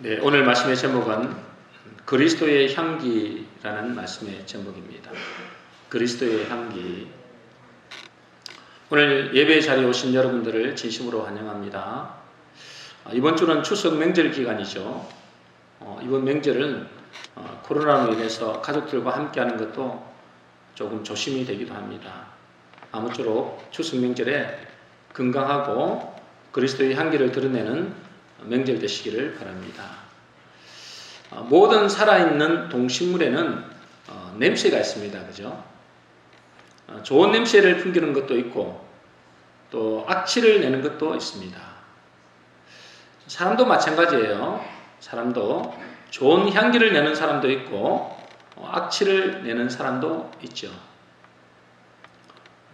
네, 오늘 말씀의 제목은 그리스도의 향기라는 말씀의 제목입니다. 그리스도의 향기. 오늘 예배 자리에 오신 여러분들을 진심으로 환영합니다. 이번 주는 추석 명절 기간이죠. 이번 명절은 코로나로 인해서 가족들과 함께하는 것도 조금 조심이 되기도 합니다. 아무쪼록 추석 명절에 건강하고 그리스도의 향기를 드러내는 명절 되시기를 바랍니다. 모든 살아있는 동식물에는 냄새가 있습니다. 그죠? 좋은 냄새를 풍기는 것도 있고 또 악취를 내는 것도 있습니다. 사람도 마찬가지예요. 사람도 좋은 향기를 내는 사람도 있고 악취를 내는 사람도 있죠.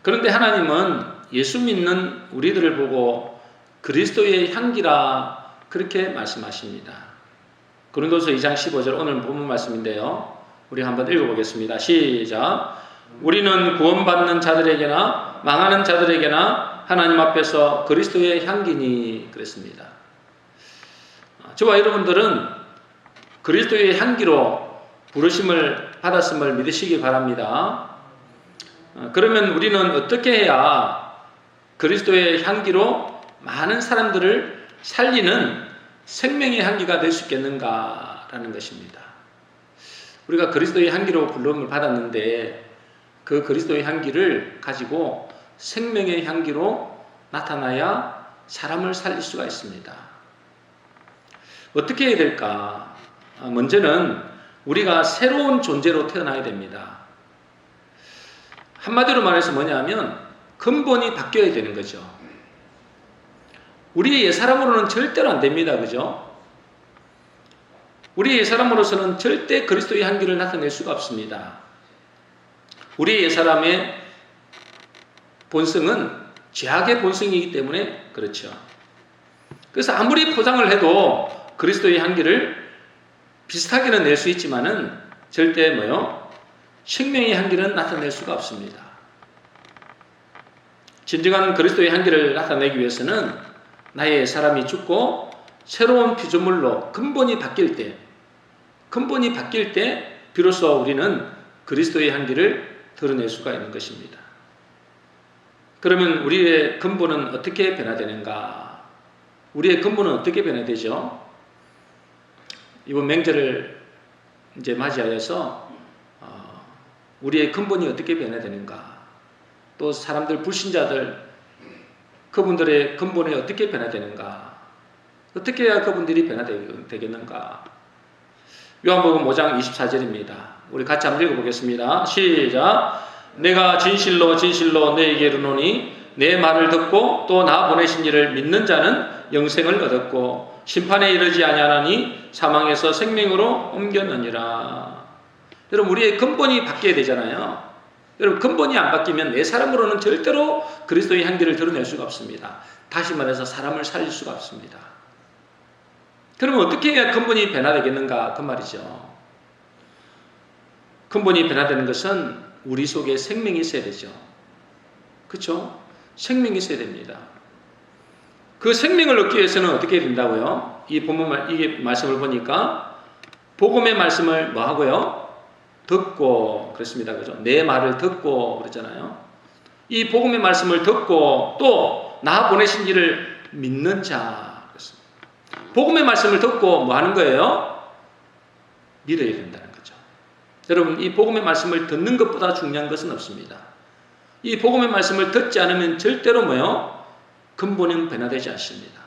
그런데 하나님은 예수 믿는 우리들을 보고 그리스도의 향기라 그렇게 말씀하십니다. 고린도서 2장 15절 오늘 본문 말씀인데요. 우리 한번 읽어보겠습니다. 시작. 우리는 구원받는 자들에게나 망하는 자들에게나 하나님 앞에서 그리스도의 향기니 그랬습니다. 저와 여러분들은 그리스도의 향기로 부르심을 받았음을 믿으시기 바랍니다. 그러면 우리는 어떻게 해야 그리스도의 향기로 많은 사람들을 살리는 생명의 향기가 될 수 있겠는가라는 것입니다. 우리가 그리스도의 향기로 부름을 받았는데 그 그리스도의 향기를 가지고 생명의 향기로 나타나야 사람을 살릴 수가 있습니다. 어떻게 해야 될까? 먼저는 우리가 새로운 존재로 태어나야 됩니다. 한마디로 말해서 뭐냐면 근본이 바뀌어야 되는 거죠. 우리의 옛사람으로는 절대로 안 됩니다. 그죠? 우리의 옛사람으로서는 절대 그리스도의 향기를 나타낼 수가 없습니다. 우리의 옛사람의 본성은 죄악의 본성이기 때문에 그렇죠. 그래서 아무리 포장을 해도 그리스도의 향기를 비슷하게는 낼 수 있지만은 절대 생명의 향기는 나타낼 수가 없습니다. 진정한 그리스도의 향기를 나타내기 위해서는 나의 사람이 죽고 새로운 피조물로 근본이 바뀔 때 비로소 우리는 그리스도의 향기를 드러낼 수가 있는 것입니다. 그러면 우리의 근본은 어떻게 변화되는가? 우리의 근본은 어떻게 변화되죠? 이번 명절을 이제 맞이하여서 우리의 근본이 어떻게 변화되는가? 또 사람들, 불신자들 그분들의 근본이 어떻게 변화되는가? 어떻게 해야 그분들이 변화되겠는가? 요한복음 5장 24절입니다. 우리 같이 한번 읽어보겠습니다. 시작. 내가 진실로 진실로 너에게 이르노니 내 말을 듣고 또 나 보내신 이를 믿는 자는 영생을 얻었고 심판에 이르지 아니하나니 사망에서 생명으로 옮겼느니라. 여러분 우리의 근본이 바뀌어야 되잖아요. 여러분 근본이 안 바뀌면 내 사람으로는 절대로 그리스도의 향기를 드러낼 수가 없습니다. 다시 말해서 사람을 살릴 수가 없습니다. 그러면 어떻게 해야 근본이 변화되겠는가 그 말이죠. 근본이 변화되는 것은 우리 속에 생명이 있어야 되죠. 그렇죠? 생명이 있어야 됩니다. 그 생명을 얻기 위해서는 어떻게 해야 된다고요? 이 본문 이 말씀을 보니까 복음의 말씀을 뭐 하고요? 듣고 그랬습니다. 그죠? 내 말을 듣고 그랬잖아요. 이 복음의 말씀을 듣고 또 나 보내신 이를 믿는 자 그랬습니다. 복음의 말씀을 듣고 뭐 하는 거예요? 믿어야 된다는 거죠. 여러분 이 복음의 말씀을 듣는 것보다 중요한 것은 없습니다. 이 복음의 말씀을 듣지 않으면 절대로 근본은 변화되지 않습니다.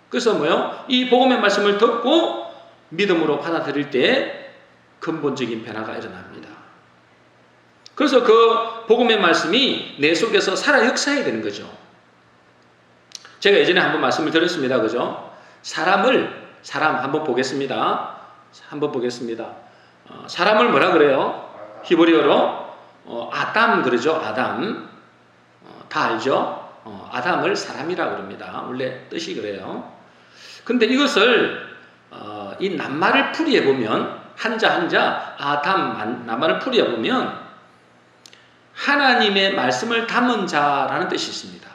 그래서 이 복음의 말씀을 듣고 믿음으로 받아들일 때 근본적인 변화가 일어납니다. 그래서 그 복음의 말씀이 내 속에서 살아 역사해야 되는 거죠. 제가 예전에 한번 말씀을 드렸습니다. 그죠? 사람 한번 보겠습니다. 사람을 뭐라 그래요? 히브리어로 아담 그러죠. 아담. 다 알죠? 아담을 사람이라고 그럽니다. 원래 뜻이 그래요. 근데 이것을 이 낱말을 풀이해 보면 한자 아담 낱말을 풀이해 보면 하나님의 말씀을 담은 자라는 뜻이 있습니다.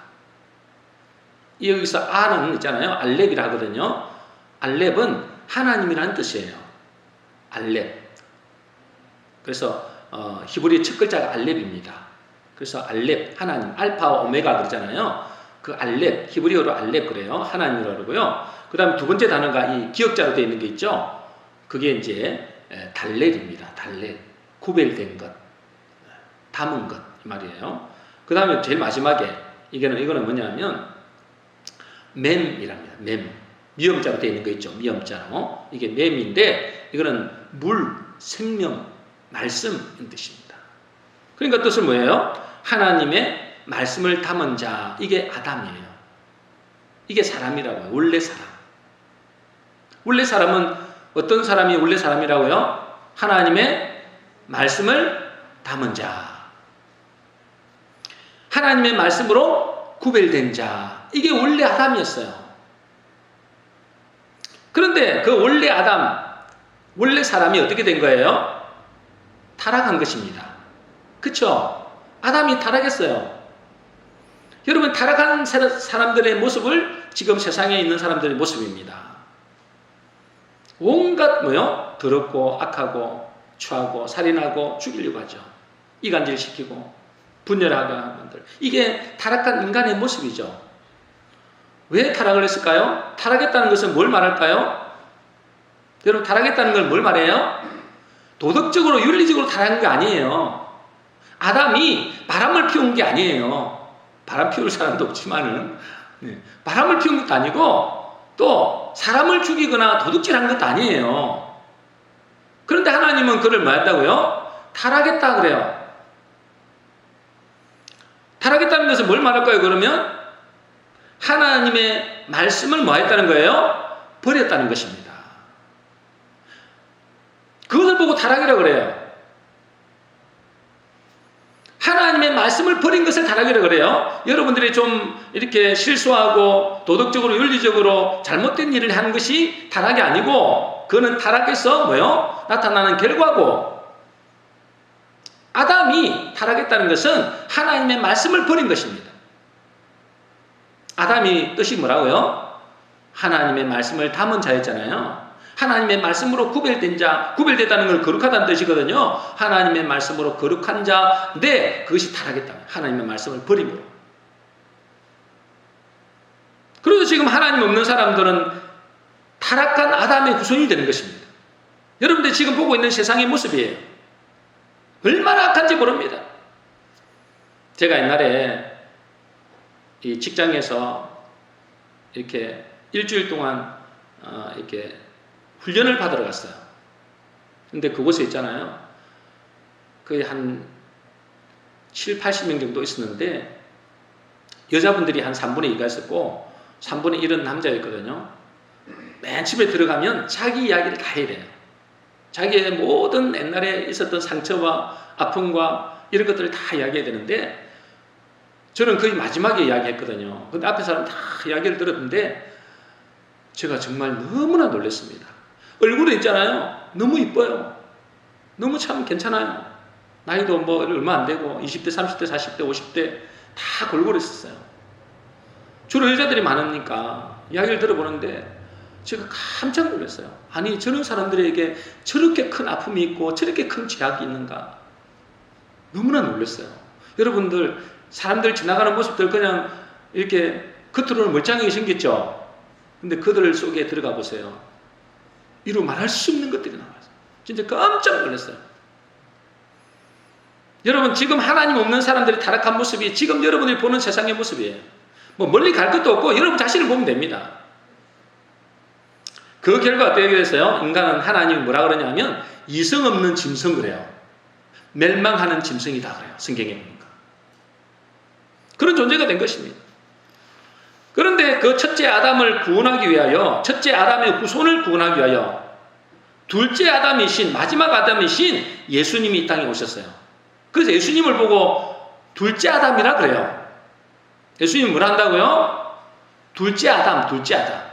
여기서 아는 있잖아요. 알렙이라 하거든요. 알렙은 하나님이라는 뜻이에요. 알렙. 그래서 히브리 첫 글자가 알렙입니다. 그래서 알렙, 하나님, 알파와 오메가 그러잖아요. 그 알렙, 히브리어로 알렙 그래요. 하나님이라고 그러고요. 그 다음에 두 번째 단어가 이 기역자로 되어 있는 게 있죠. 그게 이제 달렐입니다. 달렐. 구별된 것, 담은 것, 이 말이에요. 그 다음에 제일 마지막에, 이거는 뭐냐면, 맴이랍니다. 맴. 미음자로 되어 있는 거 있죠. 미음자로. 이게 맴인데, 이거는 물, 생명, 말씀인 뜻입니다. 그러니까 뜻은 뭐예요? 하나님의 말씀을 담은 자, 이게 아담이에요. 이게 사람이라고요. 원래 사람. 원래 사람은 어떤 사람이 원래 사람이라고요? 하나님의 말씀을 담은 자. 하나님의 말씀으로 구별된 자. 이게 원래 아담이었어요. 그런데 그 원래 아담, 원래 사람이 어떻게 된 거예요? 타락한 것입니다. 그쵸? 아담이 타락했어요. 여러분, 타락한 사람들의 모습을 지금 세상에 있는 사람들의 모습입니다. 온갖 더럽고 악하고 추하고 살인하고 죽이려고 하죠. 이간질시키고 분열하게 하는 분들. 이게 타락한 인간의 모습이죠. 왜 타락을 했을까요? 타락했다는 것은 뭘 말할까요? 여러분, 타락했다는 걸 뭘 말해요? 도덕적으로 윤리적으로 타락한 게 아니에요. 아담이 바람을 피운 게 아니에요. 바람 피울 사람도 없지만은 바람을 피운 것도 아니고 또 사람을 죽이거나 도둑질한 것도 아니에요. 그런데 하나님은 그를 뭐 했다고요? 타락했다 그래요. 타락했다는 것은 뭘 말할까요? 그러면 하나님의 말씀을 뭐 했다는 거예요? 버렸다는 것입니다. 그것을 보고 타락이라고 그래요. 하나님의 말씀을 버린 것을 타락이라고 그래요. 여러분들이 좀 이렇게 실수하고 도덕적으로 윤리적으로 잘못된 일을 하는 것이 타락이 아니고 그거는 타락에서 나타나는 결과고, 아담이 타락했다는 것은 하나님의 말씀을 버린 것입니다. 아담이 뜻이 뭐라고요? 하나님의 말씀을 담은 자였잖아요. 하나님의 말씀으로 구별된 자, 구별됐다는 걸 거룩하다는 뜻이거든요. 하나님의 말씀으로 거룩한 자인데 그것이 타락했다. 하나님의 말씀을 버림으로. 그래서 지금 하나님 없는 사람들은 타락한 아담의 후손이 되는 것입니다. 여러분들 지금 보고 있는 세상의 모습이에요. 얼마나 악한지 모릅니다. 제가 옛날에 이 직장에서 이렇게 일주일 동안 이렇게 훈련을 받으러 갔어요. 근데 그곳에 있잖아요. 거의 한 7, 80명 정도 있었는데 여자분들이 한 3분의 2가 있었고 3분의 1은 남자였거든요. 맨 집에 들어가면 자기 이야기를 다 해야 돼요. 자기의 모든 옛날에 있었던 상처와 아픔과 이런 것들을 다 이야기해야 되는데 저는 거의 마지막에 이야기했거든요. 근데 앞에 사람 다 이야기를 들었는데 제가 정말 너무나 놀랐습니다. 얼굴에 있잖아요. 너무 이뻐요. 너무 참 괜찮아요. 나이도 얼마 안 되고 20대, 30대, 40대, 50대 다 골고루 있었어요. 주로 여자들이 많으니까 이야기를 들어보는데 제가 깜짝 놀랐어요. 아니, 저런 사람들에게 저렇게 큰 아픔이 있고 저렇게 큰 죄악이 있는가. 너무나 놀랐어요. 여러분들, 사람들 지나가는 모습들 그냥 이렇게 겉으로는 멀쩡하게 생겼죠. 근데 그들 속에 들어가 보세요. 이루 말할 수 없는 것들이 나와요. 진짜 깜짝 놀랐어요. 여러분, 지금 하나님 없는 사람들이 타락한 모습이 지금 여러분들이 보는 세상의 모습이에요. 멀리 갈 것도 없고 여러분 자신을 보면 됩니다. 그 결과 어떻게 됐어요? 인간은 하나님이 뭐라 그러냐면 이성 없는 짐승 그래요. 멸망하는 짐승이다 그래요. 성경에 보니까. 그런 존재가 된 것입니다. 그런데 그 첫째 아담을 구원하기 위하여, 첫째 아담의 후손을 구원하기 위하여 둘째 아담이신, 마지막 아담이신 예수님이 이 땅에 오셨어요. 그래서 예수님을 보고 둘째 아담이라 그래요. 예수님이 뭘 한다고요? 둘째 아담, 둘째 아담.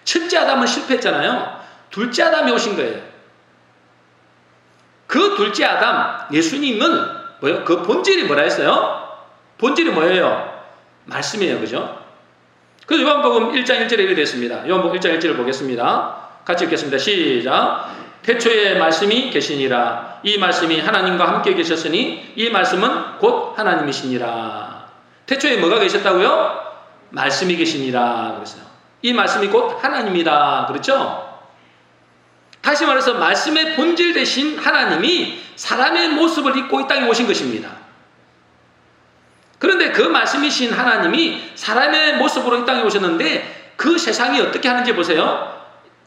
첫째 아담은 실패했잖아요. 둘째 아담이 오신 거예요. 그 둘째 아담, 예수님은 뭐예요? 그 본질이 뭐라 했어요? 본질이 뭐예요? 말씀이에요. 그죠? 그래서 요한복음 1장 1절에 이렇게 되어 있습니다. 요한복음 1장 1절을 보겠습니다. 같이 읽겠습니다. 시작. 태초에 말씀이 계시니라. 이 말씀이 하나님과 함께 계셨으니 이 말씀은 곧 하나님이시니라. 태초에 뭐가 계셨다고요? 말씀이 계시니라 그랬어요. 이 말씀이 곧 하나님이다. 그렇죠? 다시 말해서 말씀의 본질 되신 하나님이 사람의 모습을 입고 이 땅에 오신 것입니다. 그런데 그 말씀이신 하나님이 사람의 모습으로 이 땅에 오셨는데 그 세상이 어떻게 하는지 보세요.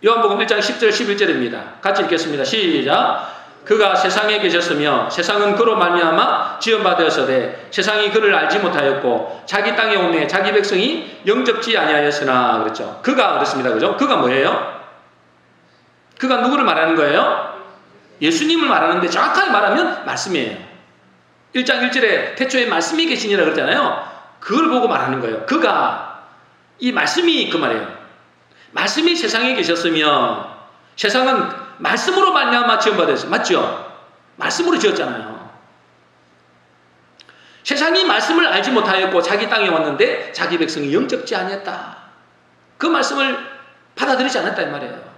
요한복음 1장 10절 11절입니다. 같이 읽겠습니다. 시작. 그가 세상에 계셨으며 세상은 그로 말미암아 지음받았으되 세상이 그를 알지 못하였고 자기 땅에 오매 자기 백성이 영접지 아니하였으나 그랬죠. 그가 그렇습니다. 그죠? 그가 뭐예요? 그가 누구를 말하는 거예요? 예수님을 말하는데 정확하게 말하면 말씀이에요. 1장 1절에 태초에 말씀이 계시니라 그랬잖아요. 그걸 보고 말하는 거예요. 그가 이 말씀이 그 말이에요. 말씀이 세상에 계셨으며 세상은 말씀으로 말미암아 지음받았어요. 맞죠? 말씀으로 지었잖아요. 세상이 말씀을 알지 못하였고 자기 땅에 왔는데 자기 백성이 영접지 아니했다. 그 말씀을 받아들이지 않았다 이 말이에요.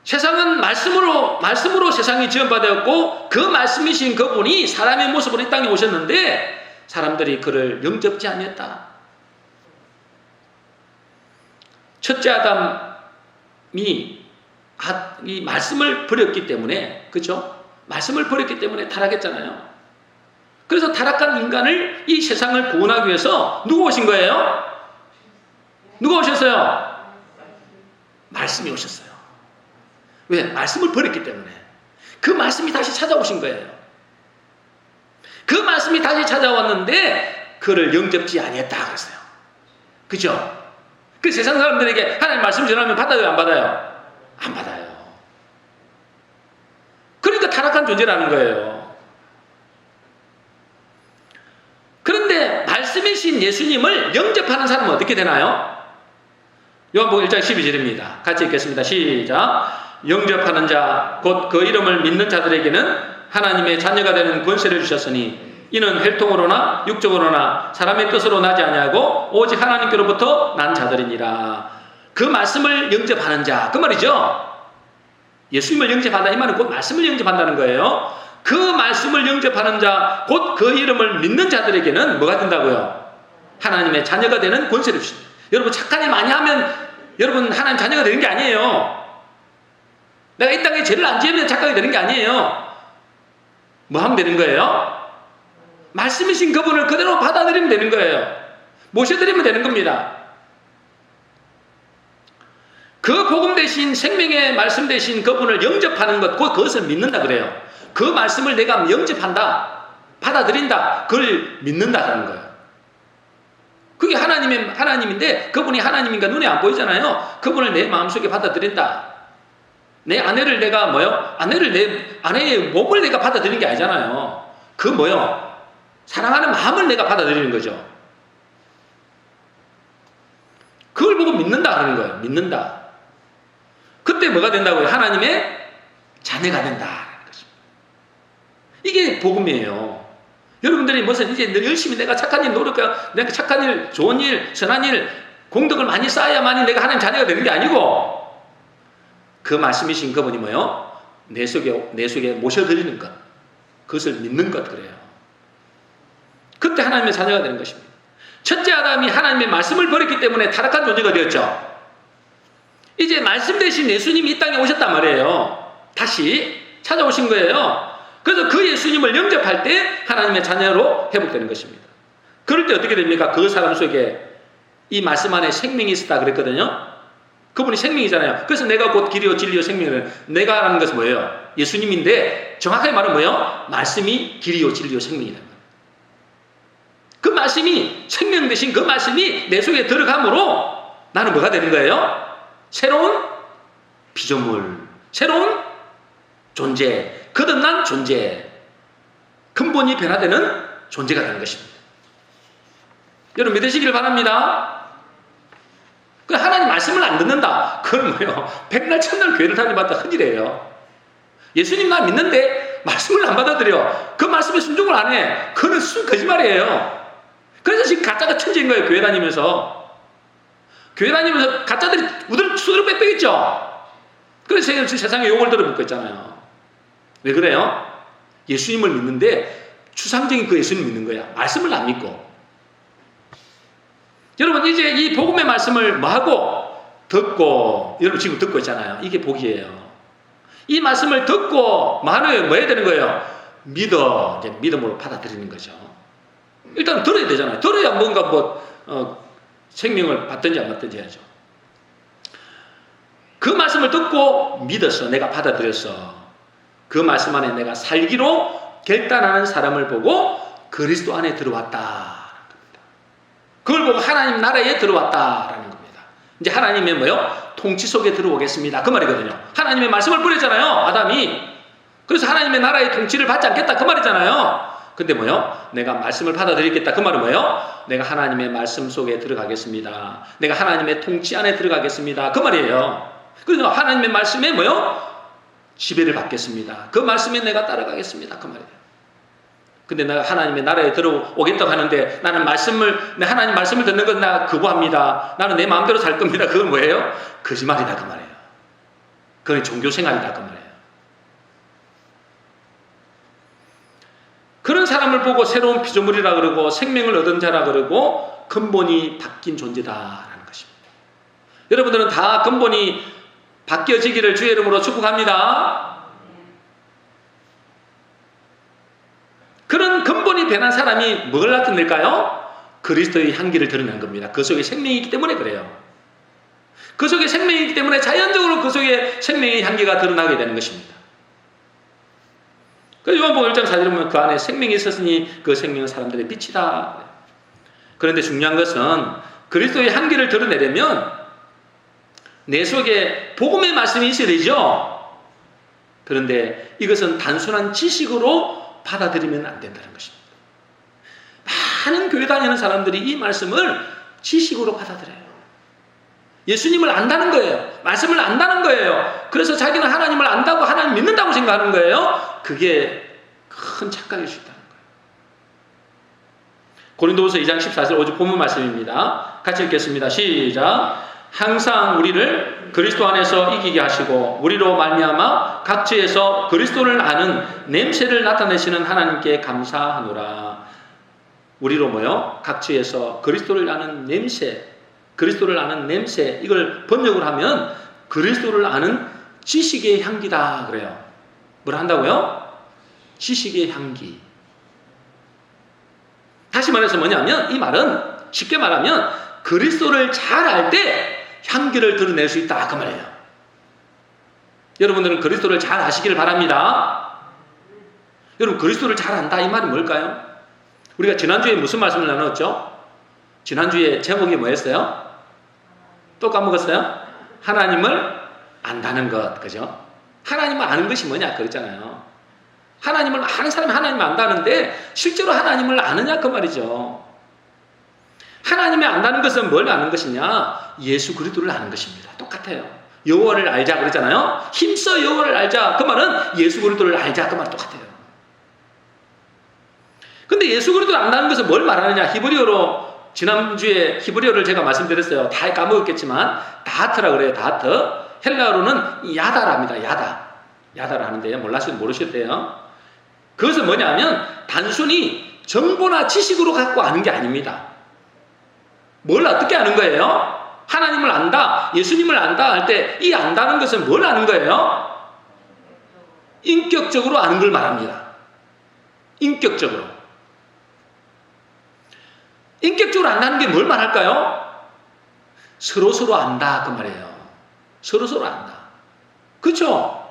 세상은 말씀으로 세상이 지음받았고 그 말씀이신 그분이 사람의 모습으로 이 땅에 오셨는데 사람들이 그를 영접지 아니했다. 첫째 아담이 이 말씀을 버렸기 때문에, 그렇죠? 말씀을 버렸기 때문에 타락했잖아요. 그래서 타락한 인간을 이 세상을 구원하기 위해서 누구 오신 거예요? 누가 오셨어요? 말씀이 오셨어요. 왜? 말씀을 버렸기 때문에. 그 말씀이 다시 찾아오신 거예요. 그 말씀이 다시 찾아왔는데 그를 영접지 아니했다 그랬어요. 그죠? 그 세상 사람들에게 하나님 말씀 전하면 받아요, 안 받아요? 안 받아요. 그러니까 타락한 존재라는 거예요. 그런데 말씀이신 예수님을 영접하는 사람은 어떻게 되나요? 요한복음 1장 12절입니다. 같이 읽겠습니다. 시작. 영접하는 자, 곧 그 이름을 믿는 자들에게는 하나님의 자녀가 되는 권세를 주셨으니 이는 혈통으로나 육적으로나 사람의 뜻으로 나지 아니하고 오직 하나님께로부터 난 자들이니라. 그 말씀을 영접하는 자, 그 말이죠. 예수님을 영접한다 이 말은 곧 말씀을 영접한다는 거예요. 그 말씀을 영접하는 자, 곧 그 이름을 믿는 자들에게는 뭐가 된다고요? 하나님의 자녀가 되는 권세를 주십니다. 여러분 착한 일 많이 하면 여러분 하나님 자녀가 되는 게 아니에요. 내가 이 땅에 죄를 안 지으면 착하게 되는 게 아니에요. 뭐 하면 되는 거예요? 말씀이신 그분을 그대로 받아들이면 되는 거예요. 모셔드리면 되는 겁니다. 그 복음 대신 생명의 말씀 대신 그분을 영접하는 것, 그것을 믿는다 그래요. 그 말씀을 내가 영접한다, 받아들인다, 그걸 믿는다라는 거예요. 그게 하나님인데 그분이 하나님인가 눈에 안 보이잖아요. 그분을 내 마음속에 받아들인다. 내 아내를 내가 아내의 몸을 내가 받아들이는 게 아니잖아요. 그 사랑하는 마음을 내가 받아들이는 거죠. 그걸 보고 믿는다 하는 거예요. 믿는다. 그때 뭐가 된다고요? 하나님의 자녀가 된다는 것입니다. 이게 복음이에요. 여러분들이 무슨 이제 열심히 내가 착한 일 내가 착한 일, 좋은 일, 선한 일, 공덕을 많이 쌓아야만이 내가 하나님 자녀가 되는 게 아니고 그 말씀이신 그분이 내 속에 모셔드리는 것, 그것을 믿는 것 그래요. 그때 하나님의 자녀가 되는 것입니다. 첫째 아담이 하나님의 말씀을 버렸기 때문에 타락한 존재가 되었죠. 이제 말씀 대신 예수님이 이 땅에 오셨단 말이에요. 다시 찾아오신 거예요. 그래서 그 예수님을 영접할 때 하나님의 자녀로 회복되는 것입니다. 그럴 때 어떻게 됩니까? 그 사람 속에 이 말씀 안에 생명이 있었다 그랬거든요. 그분이 생명이잖아요. 그래서 내가 곧 길이요 진리요 생명이에요. 내가 하는 것은 뭐예요? 예수님인데 정확하게 말하면 말씀이 길이요 진리요 생명이다. 그 말씀이 생명 대신 그 말씀이 내 속에 들어감으로 나는 뭐가 되는 거예요? 새로운 피조물, 새로운 존재, 거듭난 존재, 근본이 변화되는 존재가 되는 것입니다. 여러분 믿으시길 바랍니다. 그 하나님 말씀을 안 듣는다. 그건 백날 천날 교회를 다니봤다 흔히래요. 예수님 나 믿는데 말씀을 안 받아들여. 그 말씀에 순종을 안 해. 그건 거짓말이에요. 그래서 지금 가짜가 천재인 거예요. 교회 다니면서. 교회 다니면서 가짜들이 수두룩 빽빽했죠. 그래서 세상에 욕을 들어먹고 있잖아요. 왜 그래요? 예수님을 믿는데 추상적인 그 예수님 믿는 거야. 말씀을 안 믿고. 여러분 이제 이 복음의 말씀을 뭐하고? 듣고. 여러분 지금 듣고 있잖아요. 이게 복이에요. 이 말씀을 듣고 뭐 해야 되는 거예요? 믿어. 이제 믿음으로 받아들이는 거죠. 일단 들어야 되잖아요. 들어야 뭔가 생명을 받든지 안 받든지 해야죠. 그 말씀을 듣고 믿었어. 내가 받아들였어. 그 말씀 안에 내가 살기로 결단하는 사람을 보고 그리스도 안에 들어왔다. 그걸 보고 하나님 나라에 들어왔다라는 겁니다. 이제 하나님의 통치 속에 들어오겠습니다. 그 말이거든요. 하나님의 말씀을 뿌렸잖아요. 아담이. 그래서 하나님의 나라의 통치를 받지 않겠다. 그 말이잖아요. 근데 내가 말씀을 받아들이겠다. 그 말은 내가 하나님의 말씀 속에 들어가겠습니다. 내가 하나님의 통치 안에 들어가겠습니다. 그 말이에요. 그래서 하나님의 말씀에 지배를 받겠습니다. 그 말씀에 내가 따라가겠습니다. 그 말이에요. 근데 내가 하나님의 나라에 들어오겠다고 하는데 나는 하나님 말씀을 듣는 건 나 거부합니다. 나는 내 마음대로 살 겁니다. 그건 뭐예요? 거짓말이다. 그 말이에요. 그건 종교생활이다. 그 말이에요. 그런 사람을 보고 새로운 피조물이라 그러고 생명을 얻은 자라 그러고 근본이 바뀐 존재다라는 것입니다. 여러분들은 다 근본이 바뀌어지기를 주의 이름으로 축복합니다. 그런 근본이 변한 사람이 뭘 나타낼까요? 그리스도의 향기를 드러낸 겁니다. 그 속에 생명이 있기 때문에 그래요. 그 속에 생명이 있기 때문에 자연적으로 그 속에 생명의 향기가 드러나게 되는 것입니다. 그래서 요한복음 1장 4절에 보면 그 안에 생명이 있었으니 그 생명은 사람들의 빛이다. 그런데 중요한 것은 그리스도의 향기를 드러내려면 내 속에 복음의 말씀이 있어야 되죠. 그런데 이것은 단순한 지식으로 받아들이면 안 된다는 것입니다. 많은 교회 다니는 사람들이 이 말씀을 지식으로 받아들여요. 예수님을 안다는 거예요. 말씀을 안다는 거예요. 그래서 자기는 하나님을 안다고 하나님 믿는다고 생각하는 거예요. 그게 큰 착각일 수 있다는 거예요. 고린도후서 2장 14절 5절 본문 말씀입니다. 같이 읽겠습니다. 시작. 항상 우리를 그리스도 안에서 이기게 하시고 우리로 말미암아 각지에서 그리스도를 아는 냄새를 나타내시는 하나님께 감사하노라. 우리로 각지에서 그리스도를 아는 냄새, 그리스도를 아는 냄새, 이걸 번역을 하면 그리스도를 아는 지식의 향기다 그래요. 뭘 한다고요? 지식의 향기. 다시 말해서 뭐냐면 이 말은 쉽게 말하면 그리스도를 잘 알 때 향기를 드러낼 수 있다 그 말이에요. 여러분들은 그리스도를 잘 아시기를 바랍니다. 여러분 그리스도를 잘 안다 이 말이 뭘까요? 우리가 지난주에 무슨 말씀을 나눴죠? 지난주에 제목이 뭐였어요? 또 까먹었어요? 하나님을 안다는 것, 그죠? 하나님을 아는 것이 뭐냐 그랬잖아요. 하나님을 아는 사람이 하나님을 안다는데 실제로 하나님을 아느냐 그 말이죠. 하나님을 안다는 것은 뭘 아는 것이냐? 예수 그리스도를 아는 것입니다. 똑같아요. 여호와를 알자 그랬잖아요. 힘써 여호와를 알자 그 말은 예수 그리스도를 알자 그 말 똑같아요. 근데 예수 그리스도를 안다는 것은 뭘 말하느냐? 히브리어로 지난주에 히브리어를 제가 말씀드렸어요. 다 까먹었겠지만 다하트라 그래요. 다하트. 헬라어로는 야다랍니다. 야다를 하는데요. 모르셨대요. 그것은 뭐냐면 단순히 정보나 지식으로 갖고 아는 게 아닙니다. 뭘 어떻게 아는 거예요? 하나님을 안다, 예수님을 안다 할 때 이 안다는 것은 뭘 아는 거예요? 인격적으로 아는 걸 말합니다. 인격적으로 안다는 게 뭘 말할까요? 서로서로 안다 그 말이에요. 서로서로 안다. 그렇죠?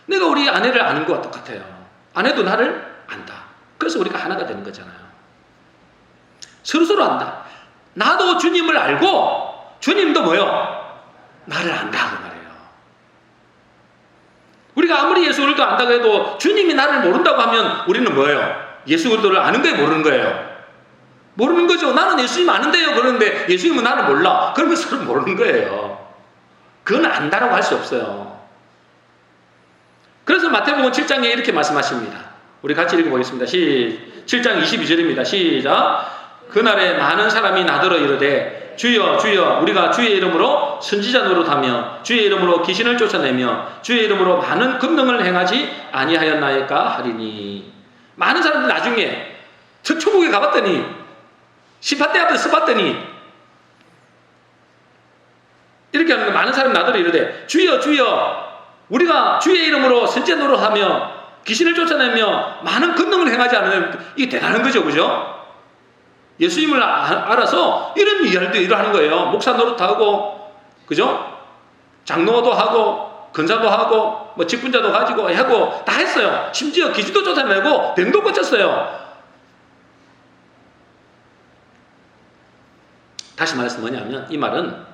내가 우리 아내를 아는 것과 똑같아요. 아내도 나를 안다. 그래서 우리가 하나가 되는 거잖아요. 서로서로 안다. 나도 주님을 알고 주님도 나를 안다 그 말이에요. 우리가 아무리 예수 그리스도를 안다고 해도 주님이 나를 모른다고 하면 우리는 예수 그리스도를 아는 거예요, 모르는 거예요? 모르는 거죠. 나는 예수님 아는데요. 그러는데 예수님은 나를 몰라. 그러면 서로 모르는 거예요. 그건 안다라고 할 수 없어요. 그래서 마태복음 7장에 이렇게 말씀하십니다. 우리 같이 읽어보겠습니다. 7장 22절입니다. 시작. 그날에 많은 사람이 나더러 이르되 주여 주여 우리가 주의 이름으로 선지자 노릇하며 주의 이름으로 귀신을 쫓아내며 주의 이름으로 많은 금능을 행하지 아니하였나이까 하리니. 많은 사람들이 나중에 저 천국에 가봤더니 심판대 앞에 서봤더니 이렇게 하는 거. 많은 사람이 나더러 이르되 주여 주여 우리가 주의 이름으로 선지자 노릇하며 귀신을 쫓아내며 많은 금능을 행하지 않으면. 이게 대단한 거죠, 그죠? 예수님을 알아서 이런 일을 하는 거예요. 목사 노릇하고, 그죠? 장로도 하고, 근사도 하고, 뭐 직분자도 가지고 하고 다 했어요. 심지어 귀신도 쫓아내고 병도 고쳤어요. 다시 말해서 뭐냐면, 이 말은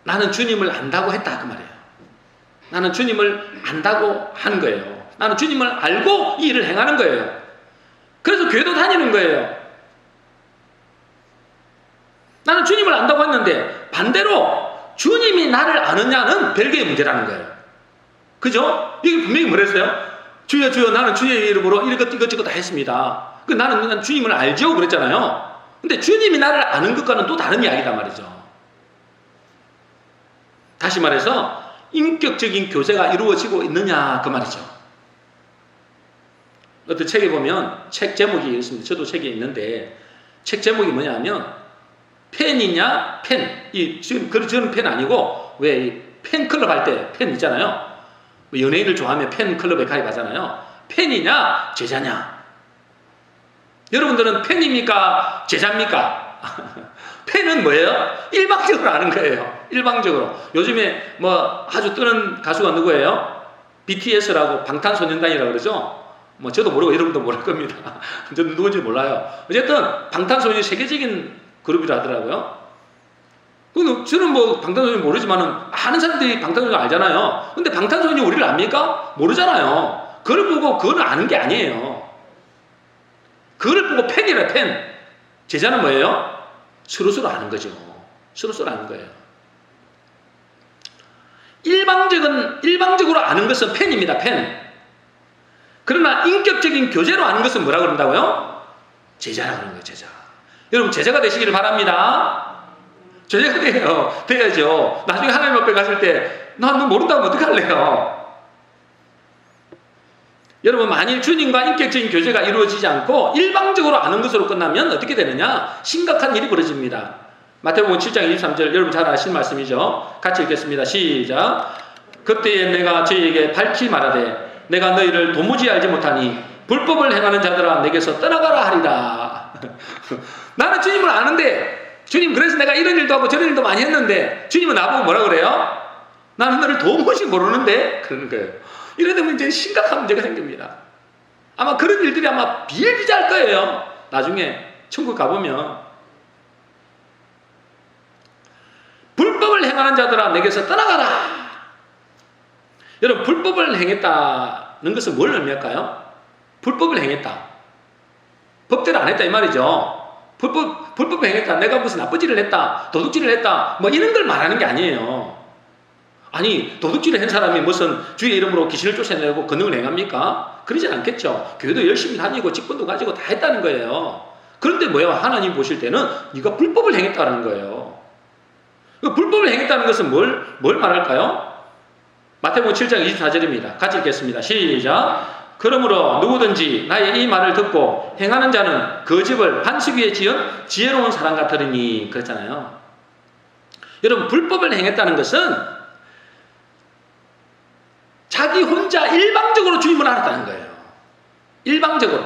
나는 주님을 안다고 했다 그 말이에요. 나는 주님을 안다고 한 거예요. 나는 주님을 알고 이 일을 행하는 거예요. 그래서 교회도 다니는 거예요. 나는 주님을 안다고 했는데 반대로 주님이 나를 아느냐는 별개의 문제라는 거예요. 그죠? 이게 분명히 뭐랬어요? 주여 주여 나는 주의 이름으로 이것저것 다 했습니다. 나는 주님을 알죠 그랬잖아요. 근데 주님이 나를 아는 것과는 또 다른 이야기단 말이죠. 다시 말해서 인격적인 교제가 이루어지고 있느냐 그 말이죠. 어떤 책에 보면 책 제목이 있습니다. 저도 책에 있는데 책 제목이 뭐냐면 팬이냐 팬. 지금 저는 팬 아니고 왜 팬클럽 할 때 팬 있잖아요. 연예인을 좋아하면 팬클럽에 가입하잖아요. 팬이냐 제자냐. 여러분들은 팬입니까 제자입니까? 팬은 뭐예요? 일방적으로 아는 거예요. 일방적으로. 요즘에 뭐 아주 뜨는 가수가 누구예요? BTS라고 방탄소년단이라고 그러죠. 뭐 저도 모르고 여러분도 모를 겁니다. 저는 누군지 몰라요. 어쨌든 방탄소년이 세계적인 그룹이라 하더라고요. 저는 뭐 방탄소년 모르지만은 많은 사람들이 방탄소년 알잖아요. 근데 방탄소년이 우리를 압니까? 모르잖아요. 그걸 보고 그거는 아는 게 아니에요. 그걸 보고 팬이래 팬. 제자는 뭐예요? 서로서로 아는 거죠. 서로서로 아는 거예요. 일방적으로 아는 것은 팬입니다. 팬. 그러나 인격적인 교제로 아는 것은 뭐라고 그런다고요? 제자라고 하는 거예요. 제자. 여러분 제자가 되시기를 바랍니다. 제자가 돼야죠. 나중에 하나님 앞에 갔을 때 나 너 모른다면 어떡할래요? 여러분 만일 주님과 인격적인 교제가 이루어지지 않고 일방적으로 아는 것으로 끝나면 어떻게 되느냐? 심각한 일이 벌어집니다. 마태복음 7장 23절 여러분 잘 아시는 말씀이죠. 같이 읽겠습니다. 시작. 그때에 내가 저희에게 밝히 말하되 내가 너희를 도무지 알지 못하니 불법을 행하는 자들아 내게서 떠나가라 하리라. 나는 주님을 아는데 주님 그래서 내가 이런 일도 하고 저런 일도 많이 했는데 주님은 나보고 뭐라 그래요? 나는 너를 도무지 모르는데 그러는 거예요. 이래 되면 이제 심각한 문제가 생깁니다. 아마 그런 일들이 아마 비일비재할 거예요. 나중에 천국 가보면 불법을 행하는 자들아 내게서 떠나가라. 여러분 불법을 행했다는 것은 뭘 의미할까요? 불법을 행했다. 법대로 안 했다 이 말이죠. 불법을 행했다. 내가 무슨 나쁜 짓을 했다. 도둑질을 했다. 뭐 이런 걸 말하는 게 아니에요. 아니 도둑질을 한 사람이 무슨 주의 이름으로 귀신을 쫓아내고 권능을 행합니까? 그러진 않겠죠. 교회도 열심히 다니고 직분도 가지고 다 했다는 거예요. 그런데 뭐예요? 하나님 보실 때는 네가 불법을 행했다는 거예요. 불법을 행했다는 것은 뭘 말할까요? 마태복음 7장 24절입니다. 같이 읽겠습니다. 시작. 그러므로 누구든지 나의 이 말을 듣고 행하는 자는 그 집을 반석 위에 지은 지혜로운 사람 같으리니 그랬잖아요. 여러분 불법을 행했다는 것은 자기 혼자 일방적으로 주님을 알았다는 거예요. 일방적으로.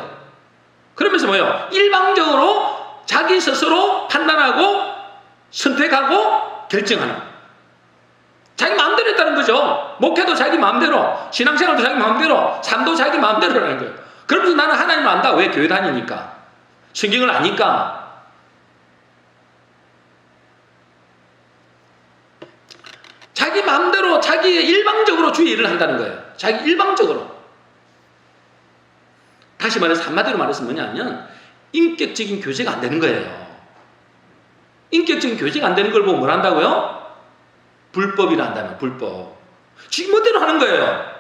그러면서 뭐예요? 일방적으로 자기 스스로 판단하고 선택하고 결정하는. 자기 마음대로 했다는 거죠. 목회도 자기 마음대로, 신앙생활도 자기 마음대로, 삶도 자기 마음대로라는 거예요. 그러면서 나는 하나님을 안다. 왜? 교회 다니니까. 성경을 아니까. 자기 마음대로, 자기 일방적으로 주의 일을 한다는 거예요. 자기 일방적으로. 다시 말해서 한마디로 말해서 뭐냐면 인격적인 교제가 안 되는 거예요. 인격적인 교제가 안 되는 걸 보고 뭘 한다고요? 불법이라 한다면 불법. 지금 멋대로 하는 거예요.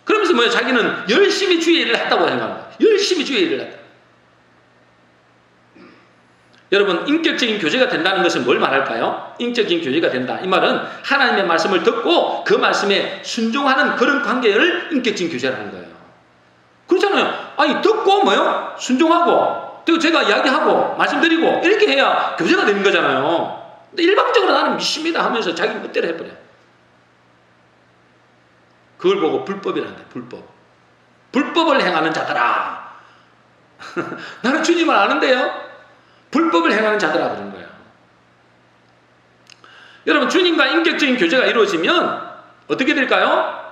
그러면서 뭐예요? 자기는 열심히 주의 일을 했다고 생각합니다. 열심히 주의 일을 한다. 여러분, 인격적인 교제가 된다는 것은 뭘 말할까요? 인격적인 교제가 된다. 이 말은 하나님의 말씀을 듣고 그 말씀에 순종하는 그런 관계를 인격적인 교제라는 거예요. 그렇잖아요. 아니, 듣고 뭐요? 순종하고, 그리고 제가 이야기하고, 말씀드리고, 이렇게 해야 교제가 되는 거잖아요. 근데 일방적으로 나는 믿습니다 하면서 자기 멋대로 해버려요. 그걸 보고 불법이란다, 불법. 불법을 행하는 자들아. 나는 주님을 아는데요? 불법을 행하는 자들아 그런 거예요. 여러분, 주님과 인격적인 교제가 이루어지면 어떻게 될까요?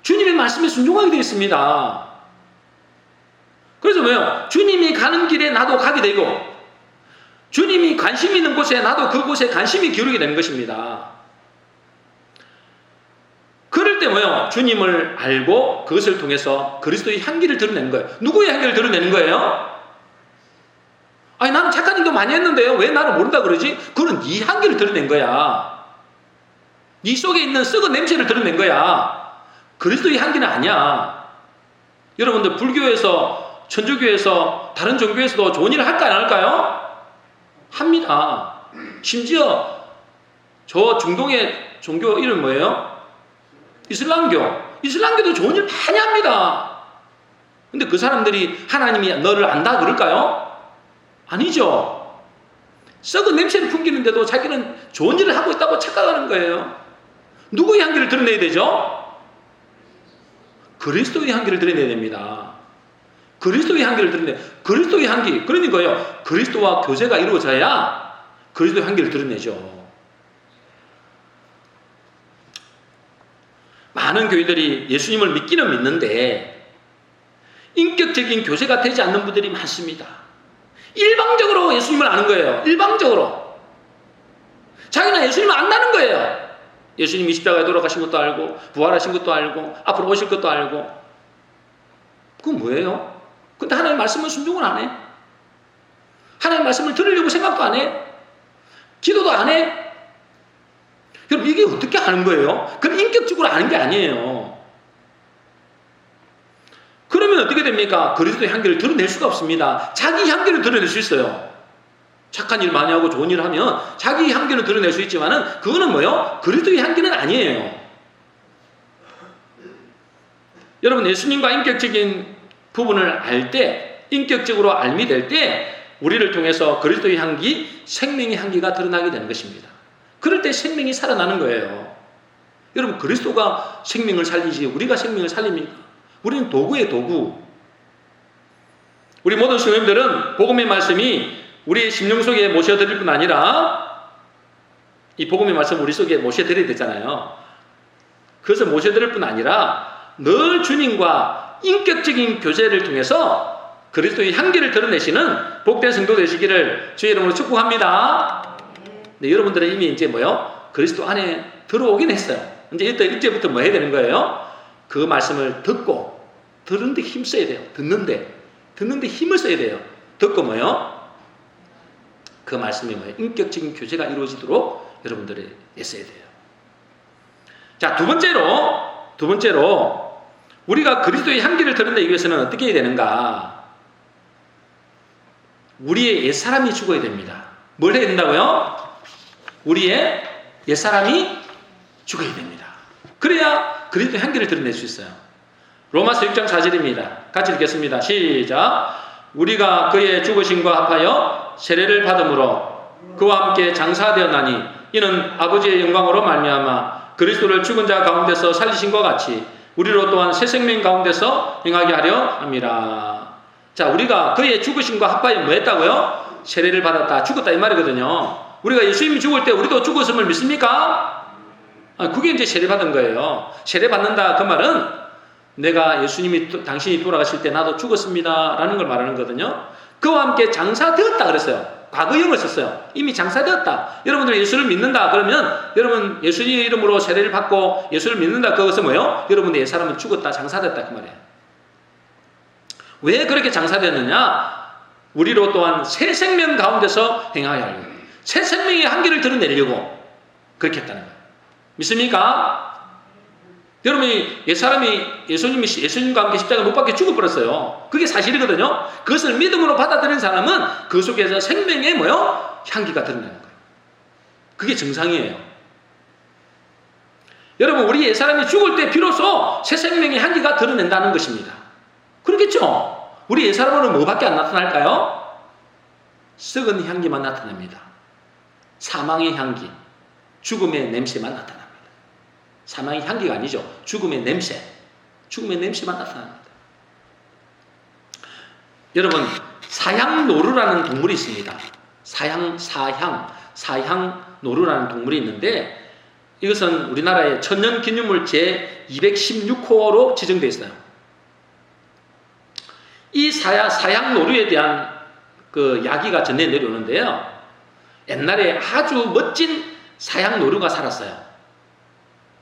주님의 말씀에 순종하게 되겠습니다. 그래서 뭐요? 주님이 가는 길에 나도 가게 되고, 주님이 관심 있는 곳에 나도 그곳에 관심이 기울게 되는 것입니다. 그럴 때 뭐요? 주님을 알고 그것을 통해서 그리스도의 향기를 드러내는 거예요. 누구의 향기를 드러내는 거예요? 아니, 나는 착한 일도 많이 했는데요. 왜 나를 모른다 그러지? 그건 네 향기를 드러낸 거야. 네 속에 있는 썩은 냄새를 드러낸 거야. 그리스도의 향기는 아니야. 여러분들, 불교에서, 천주교에서, 다른 종교에서도 좋은 일을 할까요, 안 할까요? 합니다. 심지어 저 중동의 종교 이름 뭐예요? 이슬람교. 이슬람교도 좋은 일 많이 합니다. 근데 그 사람들이 하나님이 너를 안다 그럴까요? 아니죠. 썩은 냄새를 풍기는데도 자기는 좋은 일을 하고 있다고 착각하는 거예요. 누구의 향기를 드러내야 되죠? 그리스도의 향기를 드러내야 됩니다. 그리스도의 향기를 드러내. 그리스도의 향기. 그러니까요, 그리스도와 교제가 이루어져야 그리스도의 향기를 드러내죠. 많은 교회들이 예수님을 믿기는 믿는데 인격적인 교제가 되지 않는 분들이 많습니다. 일방적으로 예수님을 아는 거예요. 일방적으로. 자기는 예수님을 안다는 거예요. 예수님이 십자가에 돌아가신 것도 알고, 부활하신 것도 알고, 앞으로 오실 것도 알고. 그건 뭐예요? 근데 하나님의 말씀은 순종을 안 해. 하나님의 말씀을 들으려고 생각도 안 해. 기도도 안 해. 여러분, 이게 어떻게 아는 거예요? 그건 인격적으로 아는 게 아니에요. 그러면 어떻게 됩니까? 그리스도의 향기를 드러낼 수가 없습니다. 자기 향기를 드러낼 수 있어요. 착한 일 많이 하고 좋은 일을 하면 자기 향기를 드러낼 수 있지만은 그거는 뭐요? 그리스도의 향기는 아니에요. 여러분, 예수님과 인격적인 부분을 알 때, 인격적으로 알미 될 때 우리를 통해서 그리스도의 향기, 생명의 향기가 드러나게 되는 것입니다. 그럴 때 생명이 살아나는 거예요. 여러분, 그리스도가 생명을 살리지 우리가 생명을 살립니까? 우리는 도구예요, 도구. 우리 모든 성도님들은 복음의 말씀이 우리의 심령 속에 모셔드릴 뿐 아니라 이 복음의 말씀 우리 속에 모셔드려야 되잖아요. 그것을 모셔드릴 뿐 아니라 늘 주님과 인격적인 교제를 통해서 그리스도의 향기를 드러내시는 복된 성도 되시기를 주의 이름으로 축복합니다. 네, 여러분들은 이미 이제 뭐요? 그리스도 안에 들어오긴 했어요. 이제 이제부터 뭐 해야 되는 거예요? 그 말씀을 듣고, 들는데 힘 써야 돼요. 듣는데 힘을 써야 돼요. 듣고 뭐요? 그 말씀이 뭐예요? 인격적인 교제가 이루어지도록 여러분들이 애써야 돼요. 자, 두 번째로 우리가 그리스도의 향기를 드러내기 위해서는 어떻게 해야 되는가? 우리의 옛사람이 죽어야 됩니다. 뭘 해야 된다고요? 우리의 옛사람이 죽어야 됩니다. 그래야 그리스도의 향기를 드러낼 수 있어요. 로마서 6장 4절입니다. 같이 읽겠습니다. 시작. 우리가 그의 죽으심과 합하여 세례를 받음으로 그와 함께 장사되었나니 이는 아버지의 영광으로 말미암아 그리스도를 죽은 자 가운데서 살리신 것 같이 우리로 또한 새 생명 가운데서 행하게 하려 함이라. 자, 우리가 그의 죽으심과 합하여 뭐 했다고요? 세례를 받았다, 죽었다 이 말이거든요. 우리가 예수님이 죽을 때 우리도 죽었음을 믿습니까? 그게 이제 세례받은 거예요. 세례받는다 그 말은 내가 당신이 돌아가실 때 나도 죽었습니다 라는 걸 말하는 거거든요. 그와 함께 장사되었다 그랬어요. 과거형을 썼어요. 이미 장사되었다. 여러분들 예수를 믿는다 그러면 여러분 예수님의 이름으로 세례를 받고 예수를 믿는다 그것은 뭐예요? 여러분의 옛사람은 죽었다, 장사됐다 그 말이에요. 왜 그렇게 장사되었느냐? 우리로 또한 새 생명 가운데서 행하여 하려고, 새 생명의 향기를 드러내려고 그렇게 했다는 거예요. 믿습니까? 여러분, 예수님과 함께 십자가 못 박혀 죽어버렸어요. 그게 사실이거든요. 그것을 믿음으로 받아들인 사람은 그 속에서 생명의 향기가 드러나는 거예요. 그게 정상이에요. 여러분, 우리 옛사람이 죽을 때 비로소 새 생명의 향기가 드러낸다는 것입니다. 그렇겠죠? 우리 옛사람은 뭐밖에 안 나타날까요? 썩은 향기만 나타납니다. 사망의 향기, 죽음의 냄새만 나타납니다. 사망의 향기가 아니죠. 죽음의 냄새. 죽음의 냄새만 나타납니다. 여러분, 사향노루라는 동물이 있습니다. 사향노루라는 동물이 있는데 이것은 우리나라의 천연기념물 제216호로 지정되어 있어요. 이 사향노루에 대한 그 이야기가 전해 내려오는데요. 옛날에 아주 멋진 사향노루가 살았어요.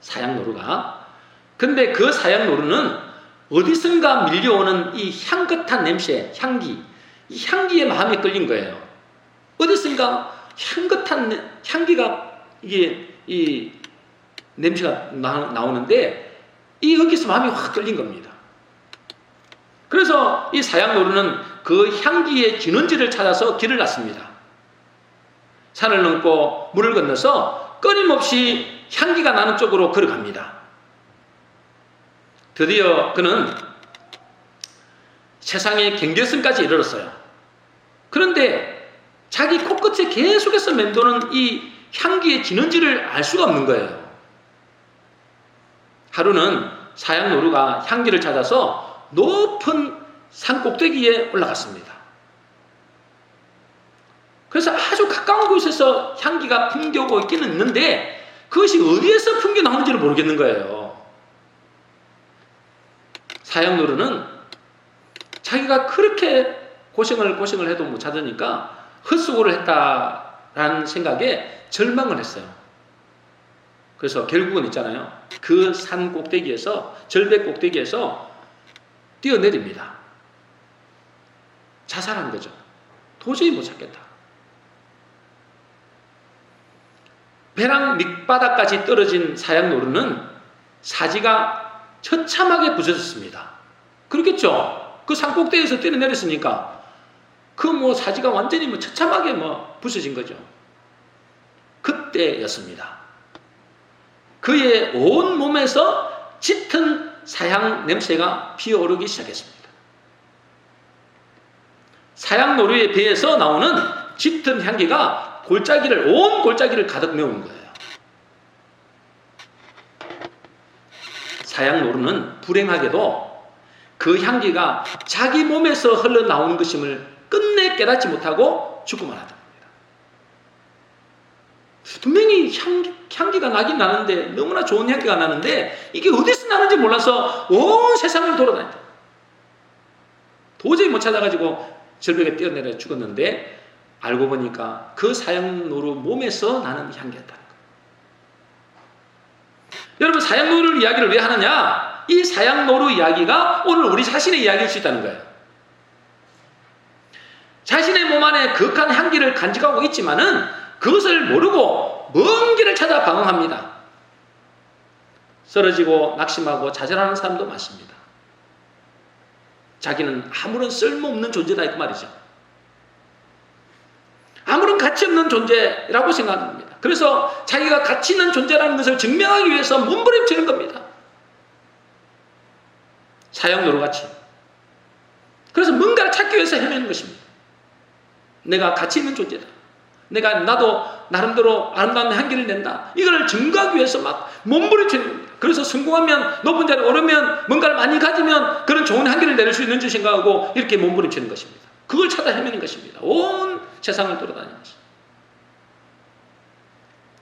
사향노루가. 근데 그 사향노루는 어디선가 밀려오는 이 향긋한 냄새, 향기, 이 향기에 마음이 끌린 거예요. 어디선가 향긋한 향기가 이 냄새가 나오는데 여기서 마음이 확 끌린 겁니다. 그래서 이 사향노루는 그 향기의 진원지를 찾아서 길을 났습니다. 산을 넘고 물을 건너서 끊임없이 향기가 나는 쪽으로 걸어갑니다. 드디어 그는 세상의 경계선까지 이르렀어요. 그런데 자기 코끝에 계속해서 맴도는 이 향기의 진원지를 알 수가 없는 거예요. 하루는 사향노루가 향기를 찾아서 높은 산 꼭대기에 올라갔습니다. 그래서 아주 가까운 곳에서 향기가 풍겨오고 있기는 있는데 그것이 어디에서 풍겨 나오는지를 모르겠는 거예요. 사향노루는 자기가 그렇게 고생을 해도 못 찾으니까 헛수고를 했다라는 생각에 절망을 했어요. 그래서 결국은 있잖아요. 그 산 꼭대기에서, 절벽 꼭대기에서 뛰어내립니다. 자살한 거죠. 도저히 못 찾겠다. 배랑 밑바닥까지 떨어진 사향노루는 사지가 처참하게 부서졌습니다. 그렇겠죠? 그 산 꼭대기에서 뛰어내렸으니까 그 사지가 완전히 처참하게 부서진 거죠. 그때였습니다. 그의 온 몸에서 짙은 사향 냄새가 피어오르기 시작했습니다. 사향노루의 배에서 나오는 짙은 향기가 온 골짜기를 가득 메우는 거예요. 사향노루는 불행하게도 그 향기가 자기 몸에서 흘러나오는 것임을 끝내 깨닫지 못하고 죽고 말았다. 분명히 향기가 나긴 나는데, 너무나 좋은 향기가 나는데 이게 어디서 나는지 몰라서 온 세상을 돌아다녔다. 도저히 못 찾아가지고 절벽에 뛰어내려 죽었는데 알고 보니까 그 사향노루 몸에서 나는 향기였다는 거예요. 여러분, 사향노루 이야기를 왜 하느냐? 이 사향노루 이야기가 오늘 우리 자신의 이야기일 수 있다는 거예요. 자신의 몸 안에 극한 향기를 간직하고 있지만은 그것을 모르고 먼 길을 찾아 방황합니다. 쓰러지고 낙심하고 좌절하는 사람도 많습니다. 자기는 아무런 쓸모없는 존재다 그 말이죠. 아무런 가치 없는 존재라고 생각합니다. 그래서 자기가 가치 있는 존재라는 것을 증명하기 위해서 몸부림치는 겁니다. 사향노루 같이. 그래서 뭔가를 찾기 위해서 헤매는 것입니다. 내가 가치 있는 존재다. 나도 나름대로 아름다운 향기를 낸다. 이걸 증거하기 위해서 막 몸부림치는 겁니다. 그래서 성공하면, 높은 자리에 오르면, 뭔가를 많이 가지면 그런 좋은 향기를 내릴 수 있는 줄 생각하고 이렇게 몸부림치는 것입니다. 그걸 찾아 헤매는 것입니다. 온 세상을 돌아다니는 것입니다.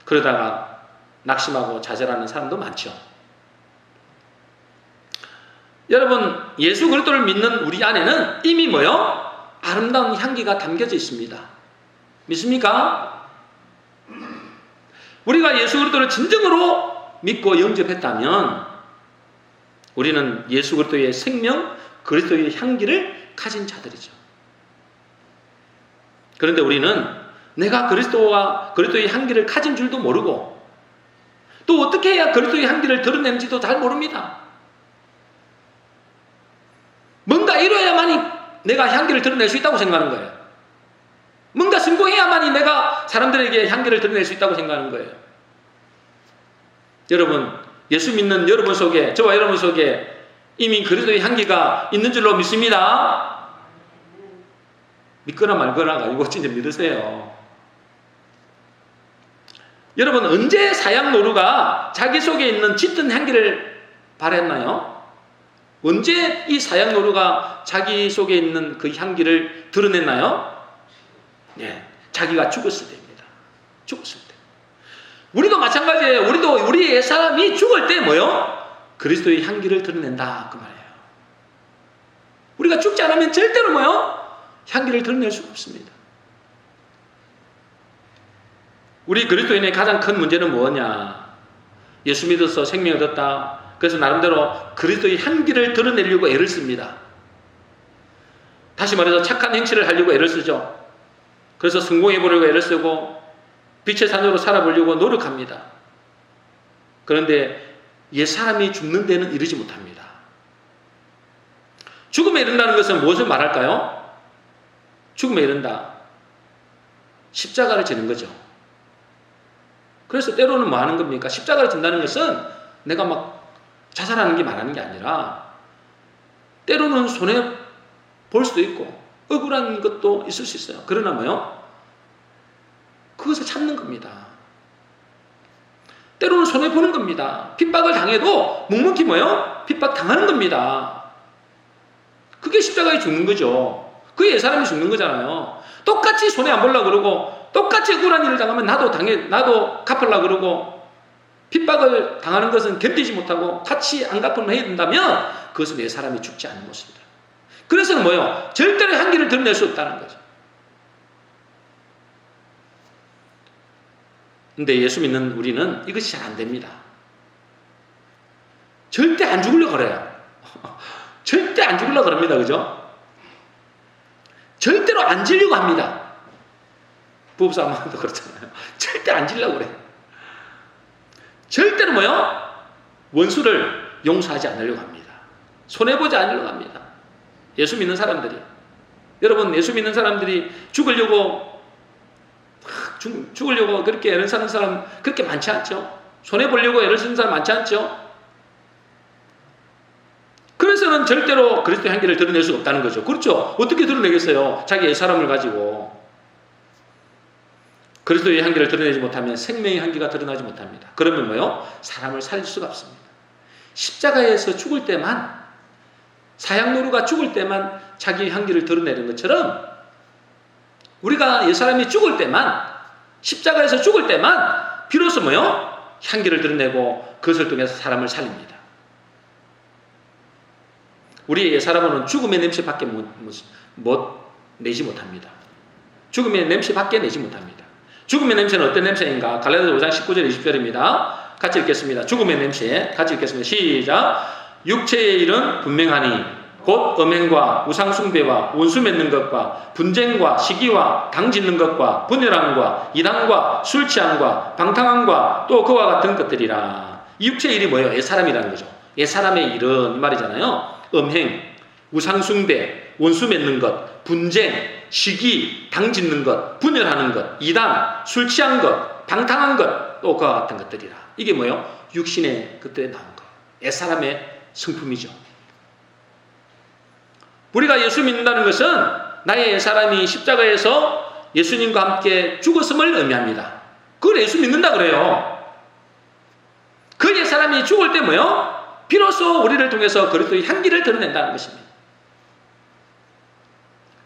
그러다가 낙심하고 좌절하는 사람도 많죠. 여러분, 예수 그리스도를 믿는 우리 안에는 이미 아름다운 향기가 담겨져 있습니다. 믿습니까? 우리가 예수 그리스도를 진정으로 믿고 영접했다면 우리는 예수 그리스도의 생명, 그리스도의 향기를 가진 자들이죠. 그런데 우리는 내가 그리스도와 그리스도의 향기를 가진 줄도 모르고 또 어떻게 해야 그리스도의 향기를 드러내는지도 잘 모릅니다. 뭔가 이뤄야만이 내가 향기를 드러낼 수 있다고 생각하는 거예요. 뭔가 성공해야만이 내가 사람들에게 향기를 드러낼 수 있다고 생각하는 거예요. 여러분, 예수 믿는 여러분 속에, 저와 여러분 속에 이미 그리스도의 향기가 있는 줄로 믿습니다. 믿거나 말거나가 아니고 진짜 믿으세요. 여러분, 언제 사양 노루가 자기 속에 있는 짙은 향기를 발했나요? 언제 이 사양 노루가 자기 속에 있는 그 향기를 드러냈나요? 네, 자기가 죽었을 때입니다. 죽었을 때. 우리도 마찬가지예요. 우리 옛사람이 죽을 때 뭐요? 그리스도의 향기를 드러낸다 그 말이에요. 우리가 죽지 않으면 절대로 뭐요? 향기를 드러낼 수가 없습니다. 우리 그리스도인의 가장 큰 문제는 뭐냐? 예수 믿어서 생명을 얻었다. 그래서 나름대로 그리스도의 향기를 드러내려고 애를 씁니다. 다시 말해서 착한 행실을 하려고 애를 쓰죠. 그래서 성공해 보려고 애를 쓰고 빛의 산으로 살아보려고 노력합니다. 그런데 옛사람이 죽는 데는 이르지 못합니다. 죽음에 이른다는 것은 무엇을 말할까요? 죽음에 이른다. 십자가를 지는 거죠. 그래서 때로는 뭐 하는 겁니까? 십자가를 진다는 것은 내가 막 자살하는 게 말하는 게 아니라 때로는 손해 볼 수도 있고 억울한 것도 있을 수 있어요. 그러나 뭐요? 그것을 참는 겁니다. 때로는 손해 보는 겁니다. 핍박을 당해도 묵묵히 뭐요? 핍박 당하는 겁니다. 그게 십자가에 죽는 거죠. 그게 옛사람이 죽는 거잖아요. 똑같이 손해 안 보려고 그러고 똑같이 억울한 일을 당하면 나도 갚으려고 그러고 핍박을 당하는 것은 견디지 못하고 같이 안 갚으면 해야 된다면 그것은 옛사람이 죽지 않는 것입니다. 그래서는 뭐요? 절대로 향기를 드러낼 수 없다는 거죠. 근데 예수 믿는 우리는 이것이 잘 안 됩니다. 절대 안 죽으려고 그래요. 절대 안 죽으려고 그럽니다. 그죠? 절대로 안 지려고 합니다. 부부싸움도 그렇잖아요. 절대 안 지려고 그래요. 절대로 뭐요? 원수를 용서하지 않으려고 합니다. 손해보지 않으려고 합니다. 예수 믿는 사람들이. 여러분, 예수 믿는 사람들이 죽으려고 그렇게 애를 쓰는 사람 그렇게 많지 않죠? 손해보려고 애를 쓰는 사람 많지 않죠? 그래서는 절대로 그리스도의 향기를 드러낼 수 없다는 거죠. 그렇죠? 어떻게 드러내겠어요? 자기 옛사람을 가지고. 그리스도의 향기를 드러내지 못하면 생명의 향기가 드러나지 못합니다. 그러면 뭐요? 사람을 살릴 수가 없습니다. 십자가에서 죽을 때만, 사양노루가 죽을 때만 자기의 향기를 드러내는 것처럼 우리가 옛사람이 죽을 때만, 십자가에서 죽을 때만 비로소 뭐요? 향기를 드러내고 그것을 통해서 사람을 살립니다. 우리의 옛사람은 죽음의 냄새밖에 내지 못합니다. 죽음의 냄새밖에 내지 못합니다. 죽음의 냄새는 어떤 냄새인가? 갈라디아서 5장 19절 20절입니다. 같이 읽겠습니다. 죽음의 냄새 같이 읽겠습니다. 시작. 육체의 일은 분명하니 곧 음행과 우상숭배와 원수 맺는 것과 분쟁과 시기와 당짓는 것과 분열함과 이단과 술취함과 방탕함과 또 그와 같은 것들이라. 이 육체의 일이 뭐예요? 옛사람이라는 거죠. 옛사람의 일은 이 말이잖아요. 음행, 우상숭배, 원수 맺는 것, 분쟁, 시기, 당짓는 것, 분열하는 것, 이단, 술 취한 것, 방탕한 것, 또 그와 같은 것들이라. 이게 뭐예요? 육신의 그때 나온 것. 옛사람의 성품이죠. 우리가 예수 믿는다는 것은 나의 옛사람이 십자가에서 예수님과 함께 죽었음을 의미합니다. 그걸 예수 믿는다 그래요. 그 옛사람이 죽을 때 뭐예요? 비로소 우리를 통해서 그리스도의 향기를 드러낸다는 것입니다.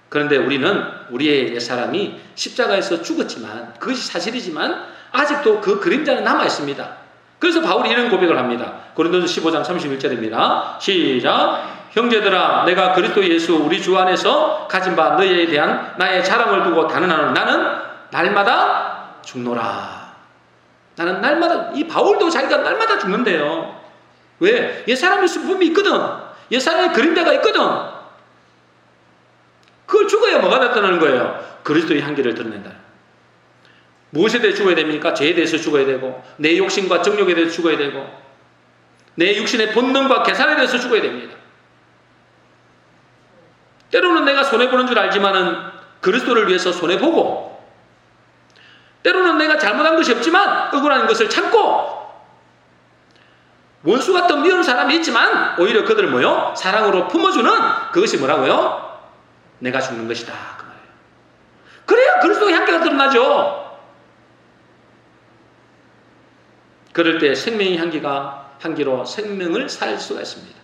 그런데 우리는 우리의 옛사람이 십자가에서 죽었지만, 그것이 사실이지만 아직도 그 그림자는 남아있습니다. 그래서 바울이 이런 고백을 합니다. 고린도서 15장 31절입니다. 시작. 형제들아, 내가 그리스도 예수 우리 주 안에서 가진 바 너희에 대한 나의 자랑을 두고 단언하노니 나는 날마다 죽노라. 나는 날마다, 이 바울도 자기가 날마다 죽는데요. 왜? 옛사람의 슬픔이 있거든. 옛사람의 그림자가 있거든. 그걸 죽어야 뭐가 나타나는 거예요? 그리스도의 향기를 드러낸다. 무엇에 대해 죽어야 됩니까? 죄에 대해서 죽어야 되고, 내 욕심과 정욕에 대해서 죽어야 되고, 내 육신의 본능과 계산에 대해서 죽어야 됩니다. 때로는 내가 손해보는 줄 알지만은 그리스도를 위해서 손해보고, 때로는 내가 잘못한 것이 없지만 억울한 것을 참고, 원수 같은 미운 사람이 있지만 오히려 그들을 뭐요? 사랑으로 품어주는 그것이 뭐라고요? 내가 죽는 것이다, 그 말이에요. 그래야 그리스도의 향기가 드러나죠. 그럴 때 생명의 향기로 생명을 살 수가 있습니다.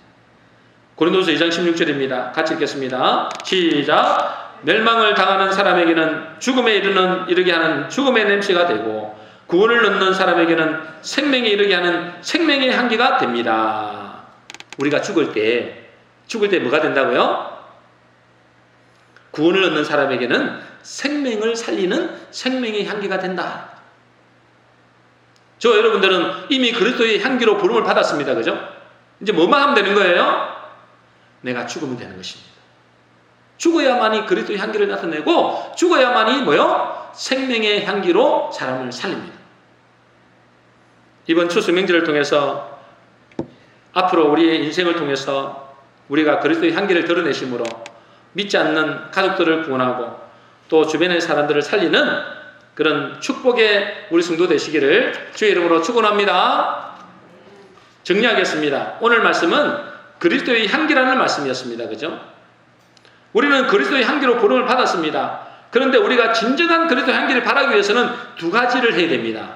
고린도서 2장 16절입니다. 같이 읽겠습니다. 시작. 멸망을 당하는 사람에게는 죽음에 이르게 하는 죽음의 냄새가 되고, 구원을 얻는 사람에게는 생명에 이르게 하는 생명의 향기가 됩니다. 우리가 죽을 때 뭐가 된다고요? 구원을 얻는 사람에게는 생명을 살리는 생명의 향기가 된다. 저 여러분들은 이미 그리스도의 향기로 부름을 받았습니다. 그죠? 이제 뭐만 하면 되는 거예요? 내가 죽으면 되는 것입니다. 죽어야만이 그리스도의 향기를 나타내고, 죽어야만이 뭐요? 생명의 향기로 사람을 살립니다. 이번 추수 명절을 통해서 앞으로 우리의 인생을 통해서 우리가 그리스도의 향기를 드러내심으로 믿지 않는 가족들을 구원하고 또 주변의 사람들을 살리는 그런 축복의 우리 성도 되시기를 주의 이름으로 축원합니다. 정리하겠습니다. 오늘 말씀은 그리스도의 향기라는 말씀이었습니다. 그죠? 우리는 그리스도의 향기로 부름을 받았습니다. 그런데 우리가 진정한 그리스도의 향기를 바라기 위해서는 두 가지를 해야 됩니다.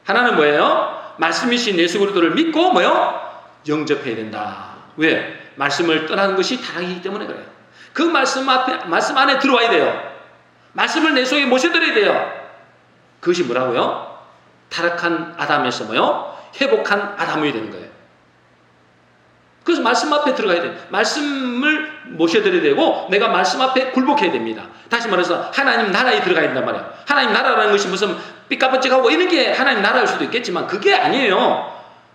하나는 뭐예요? 말씀이신 예수 그리스도를 믿고 뭐요? 영접해야 된다. 왜? 말씀을 떠나는 것이 타락이기 때문에 그래요. 그 말씀 안에 들어와야 돼요. 말씀을 내 속에 모셔드려야 돼요. 그것이 뭐라고요? 타락한 아담에서 뭐요? 회복한 아담이 되는 거예요. 그래서 말씀 앞에 들어가야 돼요. 말씀을 모셔드려야 되고, 내가 말씀 앞에 굴복해야 됩니다. 다시 말해서 하나님 나라에 들어가야 된단 말이에요. 하나님 나라라는 것이 무슨 삐까번쩍하고 이런 게 하나님 나라일 수도 있겠지만 그게 아니에요.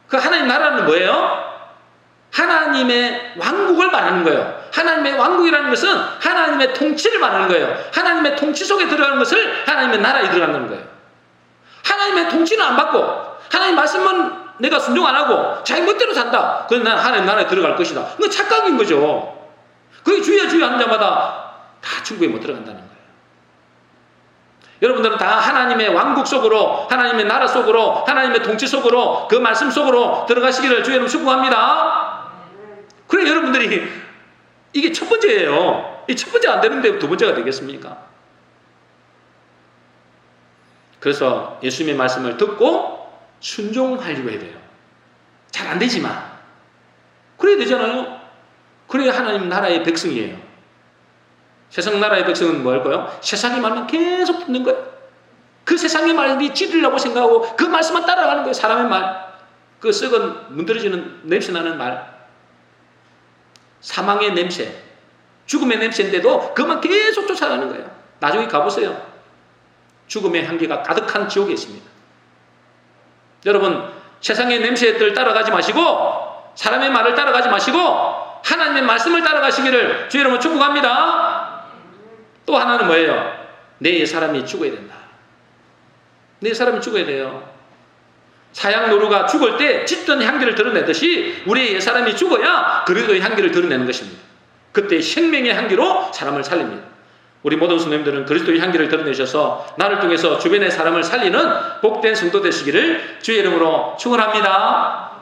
그 하나님 나라는 뭐예요? 하나님의 왕국을 말하는 거예요. 하나님의 왕국이라는 것은 하나님의 통치를 말하는 거예요. 하나님의 통치 속에 들어가는 것을 하나님의 나라에 들어간다는 거예요. 하나님의 통치는 안 받고, 하나님 말씀은 내가 순종 안 하고 자기 멋대로 산다. 그래서 난 하나님 나라에 들어갈 것이다. 그건 착각인 거죠. 그게 주여 하는 자마다 다 천국에 못 들어간다는 거예요. 여러분들은 다 하나님의 왕국 속으로, 하나님의 나라 속으로, 하나님의 통치 속으로, 그 말씀 속으로 들어가시기를 주의 이름으로 축복합니다. 그래, 여러분들이 이게 첫 번째예요. 이 첫 번째가 안 되는데 두 번째가 되겠습니까? 그래서 예수님의 말씀을 듣고 순종하려고 해야 돼요. 잘 안 되지만 그래야 되잖아요. 그래야 하나님 나라의 백성이에요. 세상 나라의 백성은 뭐 할 거예요? 세상의 말만 계속 듣는 거예요. 그 세상의 말이 찌르려고 생각하고 그 말씀만 따라가는 거예요. 사람의 말, 그 썩은 문드러지는 냄새 나는 말, 사망의 냄새, 죽음의 냄새인데도 그만 계속 쫓아가는 거예요. 나중에 가보세요. 죽음의 향기가 가득한 지옥에 있습니다. 여러분, 세상의 냄새들 따라가지 마시고 사람의 말을 따라가지 마시고 하나님의 말씀을 따라가시기를 주의 이름으로 축복합니다. 또 하나는 뭐예요? 내 옛사람이 죽어야 된다. 내 옛사람이 죽어야 돼요. 사양 노루가 죽을 때 짙은 향기를 드러내듯이 우리의 옛사람이 죽어야 그리스도의 향기를 드러내는 것입니다. 그때 생명의 향기로 사람을 살립니다. 우리 모든 성도님들은 그리스도의 향기를 드러내셔서 나를 통해서 주변의 사람을 살리는 복된 성도 되시기를 주의 이름으로 축원합니다.